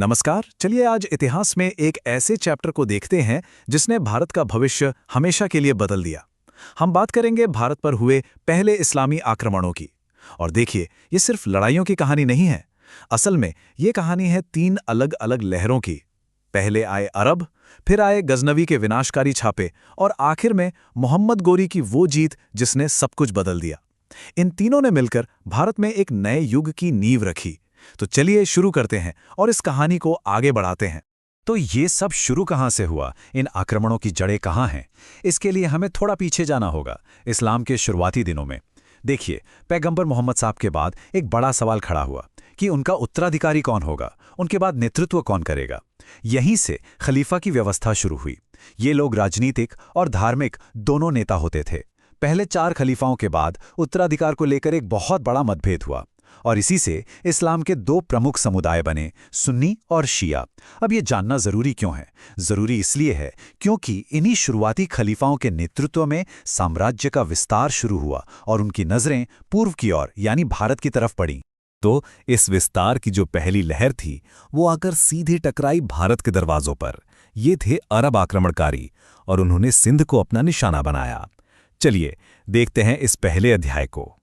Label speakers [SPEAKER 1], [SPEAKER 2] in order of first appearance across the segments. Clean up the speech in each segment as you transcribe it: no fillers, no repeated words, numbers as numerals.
[SPEAKER 1] नमस्कार। चलिए आज इतिहास में एक ऐसे चैप्टर को देखते हैं जिसने भारत का भविष्य हमेशा के लिए बदल दिया। हम बात करेंगे भारत पर हुए पहले इस्लामी आक्रमणों की। और देखिए, ये सिर्फ लड़ाइयों की कहानी नहीं है। असल में ये कहानी है तीन अलग अलग लहरों की। पहले आए अरब, फिर आए गजनवी के विनाशकारी छापे और आखिर में मोहम्मद गोरी की वो जीत जिसने सब कुछ बदल दिया। इन तीनों ने मिलकर भारत में एक नए युग की नींव रखी। तो चलिए शुरू करते हैं और इस कहानी को आगे बढ़ाते हैं।
[SPEAKER 2] तो ये सब शुरू कहाँ से हुआ? इन आक्रमणों की जड़ें कहाँ हैं? इसके लिए हमें थोड़ा पीछे जाना होगा, इस्लाम के शुरुआती दिनों में। देखिए, पैगंबर मोहम्मद साहब के बाद एक बड़ा सवाल खड़ा हुआ कि उनका उत्तराधिकारी कौन होगा, उनके बाद नेतृत्व कौन करेगा। यहीं से खलीफा की व्यवस्था शुरू हुई। ये लोग राजनीतिक और धार्मिक दोनों नेता होते थे। पहले 4 खलीफाओं के बाद उत्तराधिकार को लेकर एक बहुत बड़ा मतभेद हुआ और इसी से इस्लाम के 2 प्रमुख समुदाय बने, सुन्नी और शिया। अब ये जानना जरूरी क्यों है? जरूरी इसलिए है क्योंकि इन्हीं शुरुआती खलीफाओं के नेतृत्व में साम्राज्य का विस्तार शुरू हुआ और उनकी नजरें पूर्व की ओर यानी भारत की तरफ पड़ी। तो इस विस्तार की जो पहली लहर थी वो आकर सीधे टकराई भारत के दरवाजों पर। ये थे अरब आक्रमणकारी और उन्होंने सिंध को अपना निशाना बनाया। चलिए देखते हैं इस पहले अध्याय को।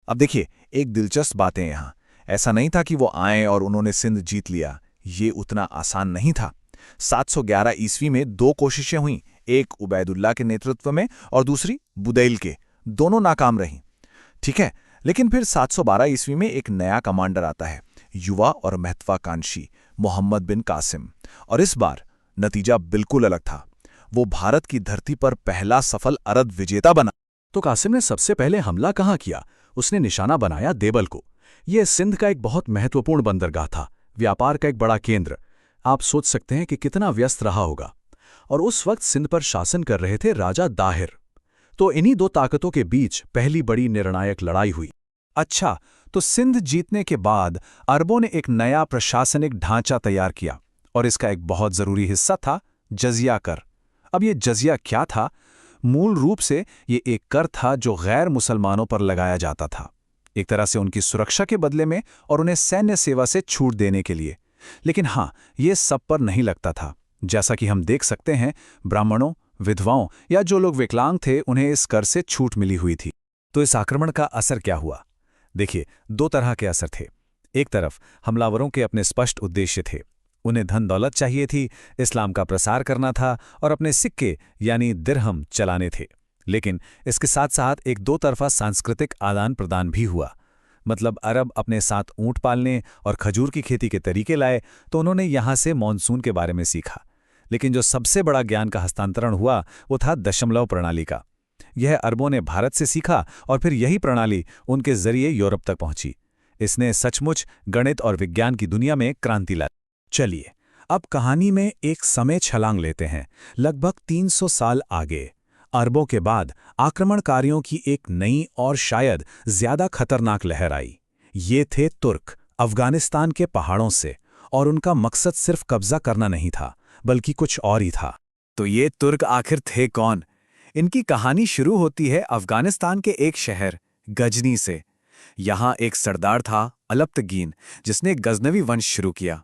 [SPEAKER 1] अब देखिए, एक दिलचस्प बात है यहाँ। ऐसा नहीं था कि वो आए और उन्होंने सिंध जीत लिया। ये उतना आसान नहीं था। 711 ईस्वी में 2 कोशिशें हुईं, एक उबैदुल्ला के नेतृत्व में और दूसरी बुदैल के। दोनों नाकाम रहीं। ठीक है, लेकिन फिर 712 ईस्वी में एक नया कमांडर आता है, युवा और महत्वाकांक्षी मोहम्मद बिन कासिम। और इस बार नतीजा बिल्कुल अलग था। वो भारत की धरती पर पहला सफल अरब विजेता बना।
[SPEAKER 2] तो कासिम ने सबसे पहले हमला कहाँ किया? उसने निशाना बनाया देवल को। यह सिंध का एक बहुत महत्वपूर्ण बंदरगाह था, व्यापार का एक बड़ा केंद्र। आप सोच सकते हैं कि कितना व्यस्त रहा होगा। और उस वक्त सिंध पर शासन कर रहे थे राजा दाहिर। तो इन्हीं 2 ताकतों के बीच पहली बड़ी निर्णायक लड़ाई हुई।
[SPEAKER 1] अच्छा, तो सिंध जीतने के बाद अरबों ने एक नया प्रशासनिक ढांचा तैयार किया और इसका एक बहुत जरूरी हिस्सा था जजिया कर। अब ये जजिया क्या था? मूल रूप से ये एक कर था जो गैर मुसलमानों पर लगाया जाता था, एक तरह से उनकी सुरक्षा के बदले में और उन्हें सैन्य सेवा से छूट देने के लिए। लेकिन हाँ, ये सब पर नहीं लगता था। जैसा कि हम देख सकते हैं, ब्राह्मणों, विधवाओं या जो लोग विकलांग थे उन्हें इस कर से छूट मिली हुई थी।
[SPEAKER 2] तो इस आक्रमण का असर क्या हुआ? देखिए, 2 तरह के असर थे। एक तरफ हमलावरों के अपने स्पष्ट उद्देश्य थे। उन्हें धन दौलत चाहिए थी, इस्लाम का प्रसार करना था और अपने सिक्के यानी दिरहम चलाने थे। लेकिन इसके साथ साथ एक 2 तरफा सांस्कृतिक आदान प्रदान भी हुआ। मतलब अरब अपने साथ ऊंट पालने और खजूर की खेती के तरीके लाए तो उन्होंने यहाँ से मॉनसून के बारे में सीखा। लेकिन जो सबसे बड़ा ज्ञान का हस्तांतरण हुआ वो था दशमलव प्रणाली का। यह अरबों ने भारत से सीखा और फिर यही प्रणाली उनके जरिए यूरोप तक पहुंची। इसने सचमुच गणित और विज्ञान की दुनिया में क्रांति लाई।
[SPEAKER 1] चलिए अब कहानी में एक समय छलांग लेते हैं, लगभग 300 साल आगे। अरबों के बाद आक्रमणकारियों की एक नई और शायद ज्यादा खतरनाक लहर आई। ये थे तुर्क, अफगानिस्तान के पहाड़ों से। और उनका मकसद सिर्फ कब्जा करना नहीं था, बल्कि कुछ और ही था। तो ये तुर्क आखिर थे कौन? इनकी कहानी शुरू होती है अफगानिस्तान के एक शहर गजनी से। यहाँ एक सरदार था अलप्तगीन, जिसने गजनवी वंश शुरू किया।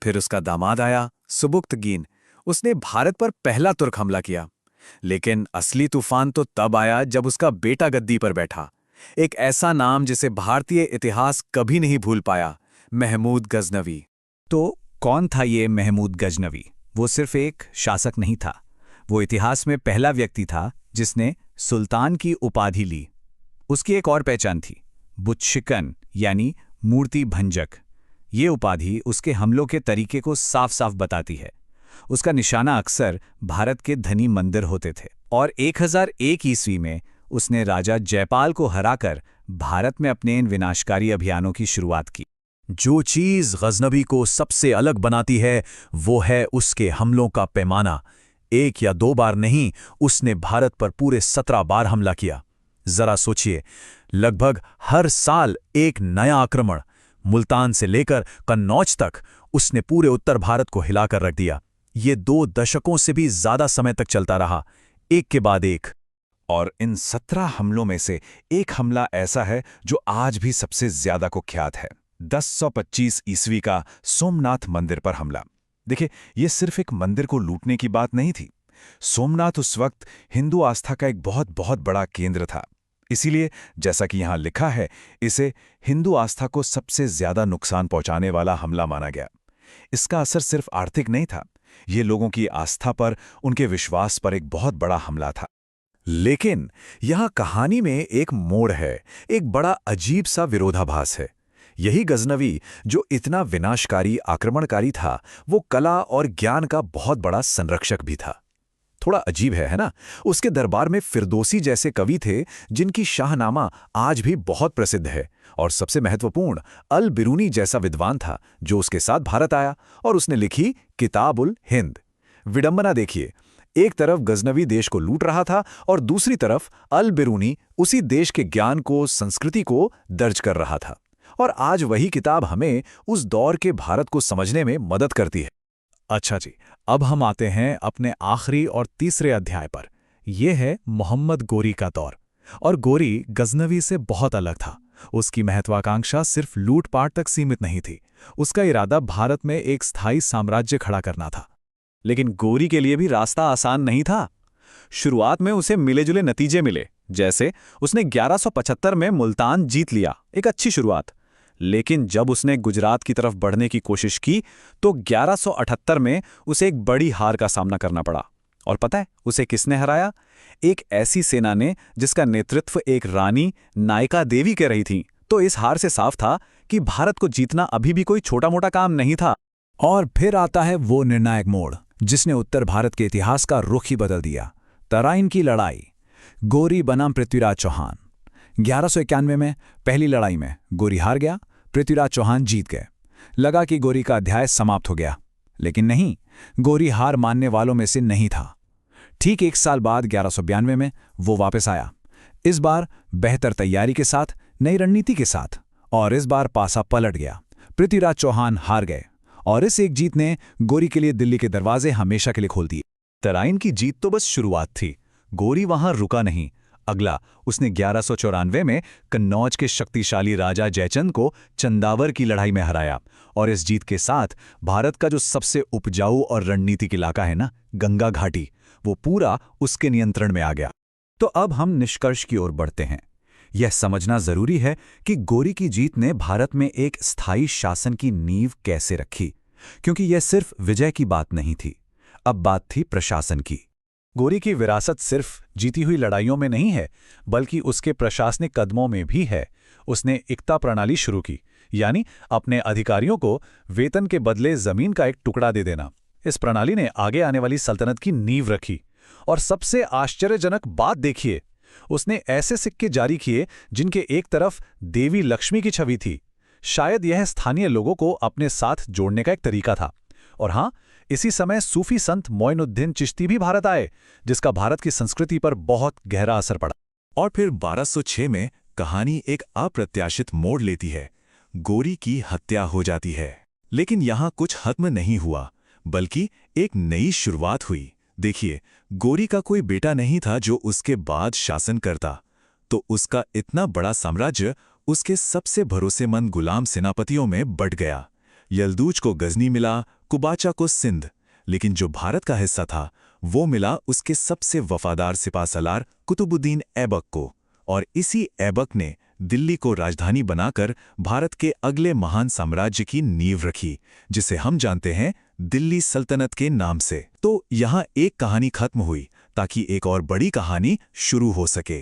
[SPEAKER 1] फिर उसका दामाद आया सुबुक्तगीन। उसने भारत पर पहला तुर्क हमला किया। लेकिन असली तूफान तो तब आया जब उसका बेटा गद्दी पर बैठा। एक ऐसा नाम जिसे भारतीय इतिहास कभी नहीं भूल पाया, महमूद गजनवी।
[SPEAKER 2] तो कौन था ये महमूद गजनवी? वो सिर्फ एक शासक नहीं था, वो इतिहास में पहला व्यक्ति था जिसने सुल्तान की उपाधि ली। उसकी एक और पहचान थी, बुतशिकन यानी मूर्ति भंजक। ये उपाधि उसके हमलों के तरीके को साफ साफ बताती है। उसका निशाना अक्सर भारत के धनी मंदिर होते थे। और 1001 ईस्वी में उसने राजा जयपाल को हराकर भारत में अपने इन विनाशकारी अभियानों की शुरुआत की।
[SPEAKER 1] जो चीज गजनवी को सबसे अलग बनाती है वो है उसके हमलों का पैमाना। 1 या 2 बार नहीं, उसने भारत पर पूरे 17 बार हमला किया। जरा सोचिए, लगभग हर साल एक नया आक्रमण। मुल्तान से लेकर कन्नौज तक उसने पूरे उत्तर भारत को हिलाकर रख दिया। ये 2 दशकों से भी ज्यादा समय तक चलता रहा, एक के बाद एक। और इन 17 हमलों में से एक हमला ऐसा है जो आज भी सबसे ज्यादा कुख्यात है।
[SPEAKER 2] 1025 ईस्वी का सोमनाथ मंदिर पर हमला। देखिए, ये सिर्फ एक मंदिर को लूटने की बात नहीं थी। सोमनाथ उस वक्त हिंदू आस्था का एक बहुत बहुत बड़ा केंद्र था। इसीलिए जैसा कि यहां लिखा है, इसे हिंदू आस्था को सबसे ज्यादा नुकसान पहुंचाने वाला हमला माना गया। इसका असर सिर्फ आर्थिक नहीं था, ये लोगों की आस्था पर, उनके विश्वास पर एक बहुत बड़ा हमला था। लेकिन यहां कहानी में एक मोड़ है, एक बड़ा अजीब सा विरोधाभास है। यही गजनवी जो इतना विनाशकारी आक्रमणकारी था, वो कला और ज्ञान का बहुत बड़ा संरक्षक भी था। थोड़ा अजीब है ना? उसके दरबार में फिरदौसी जैसे कवि थे, जिनकी शाहनामा आज भी बहुत प्रसिद्ध है। और सबसे महत्वपूर्ण, अल बिरूनी जैसा विद्वान था, जो उसके साथ भारत आया और उसने लिखी किताबुल हिंद। विडंबना देखिए, एक तरफ गजनवी देश को लूट रहा था और दूसरी तरफ अल बिरूनी उसी देश के ज्ञान को, संस्कृति को दर्ज कर रहा था। और आज वही किताब हमें उस दौर के भारत को समझने में मदद करती है।
[SPEAKER 1] अच्छा जी, अब हम आते हैं अपने आखिरी और तीसरे अध्याय पर। यह है मोहम्मद गोरी का दौर। और गोरी गजनवी से बहुत अलग था। उसकी महत्वाकांक्षा सिर्फ लूटपाट तक सीमित नहीं थी। उसका इरादा भारत में एक स्थायी साम्राज्य खड़ा करना था। लेकिन गोरी के लिए भी रास्ता आसान नहीं था। शुरुआत में उसे मिले-जुले नतीजे मिले, जैसे उसने 1175 में मुल्तान जीत लिया, एक अच्छी शुरुआत। लेकिन जब उसने गुजरात की तरफ बढ़ने की कोशिश की, तो 1178 में उसे एक बड़ी हार का सामना करना पड़ा। और पता है उसे किसने हराया? एक ऐसी सेना ने जिसका नेतृत्व एक रानी नायका देवी कर रही थी। तो इस हार से साफ था कि भारत को जीतना अभी भी कोई छोटा-मोटा काम नहीं था। और फिर आता है वो निर्णायक मोड़, जिसने उत्तर भारत के इतिहास का रुख ही बदल दिया। तराइन की लड़ाई। गोरी बनाम पृथ्वीराज चौहान। 1191 में पहली लड़ाई में गोरी हार गया, पृथ्वीराज चौहान जीत गए। लगा कि गोरी का अध्याय समाप्त हो गया, लेकिन नहीं, गोरी हार मानने वालों में से नहीं था। ठीक 1 साल बाद 1192 में वो वापस आया, इस बार बेहतर तैयारी के साथ, नई रणनीति के साथ। और इस बार पासा पलट गया, पृथ्वीराज चौहान हार गए। और इस एक जीत ने गोरी के लिए दिल्ली के दरवाजे हमेशा के लिए खोल दिए।
[SPEAKER 2] तराइन की जीत तो बस शुरुआत थी। गोरी वहां रुका नहीं। अगला उसने 1194 में कन्नौज के शक्तिशाली राजा जयचंद को चंदावर की लड़ाई में हराया। और इस जीत के साथ भारत का जो सबसे उपजाऊ और रणनीतिक इलाका है ना, गंगा घाटी, वो पूरा उसके नियंत्रण में आ गया। तो अब हम निष्कर्ष की ओर बढ़ते हैं। यह समझना जरूरी है कि गोरी की जीत ने भारत में एक स्थायी शासन की नींव कैसे रखी, क्योंकि यह सिर्फ विजय की बात नहीं थी, अब बात थी प्रशासन की।
[SPEAKER 1] गोरी की विरासत सिर्फ जीती हुई लड़ाइयों में नहीं है, बल्कि उसके प्रशासनिक कदमों में भी है। उसने इक्ता प्रणाली शुरू की, यानी अपने अधिकारियों को वेतन के बदले जमीन का एक टुकड़ा दे देना। इस प्रणाली ने आगे आने वाली सल्तनत की नींव रखी। और सबसे आश्चर्यजनक बात देखिए, उसने ऐसे सिक्के जारी किए जिनके एक तरफ देवी लक्ष्मी की छवि थी। शायद यह स्थानीय लोगों को अपने साथ जोड़ने का एक तरीका था। और हाँ, इसी समय सूफी संत मोइनुद्दीन चिश्ती भी भारत आए, जिसका भारत की संस्कृति पर बहुत गहरा असर पड़ा।
[SPEAKER 2] और फिर 1206 में कहानी एक अप्रत्याशित मोड़ लेती है। गोरी की हत्या हो जाती है। लेकिन यहां कुछ खत्म नहीं हुआ, बल्कि एक नई शुरुआत हुई। देखिए, गोरी का कोई बेटा नहीं था जो उसके बाद शासन करता, तो उसका इतना बड़ा साम्राज्य उसके सबसे भरोसेमंद गुलाम सेनापतियों में बंट गया। यल्दूज को गजनी मिला, कुबाचा को सिंध, लेकिन जो भारत का हिस्सा था वो मिला उसके सबसे वफादार सिपाहसालार कुतुबुद्दीन ऐबक को। और इसी ऐबक ने दिल्ली को राजधानी बनाकर भारत के अगले महान साम्राज्य की नींव रखी, जिसे हम जानते हैं दिल्ली सल्तनत के नाम से। तो यहाँ एक कहानी खत्म हुई ताकि एक और बड़ी कहानी शुरू हो सके।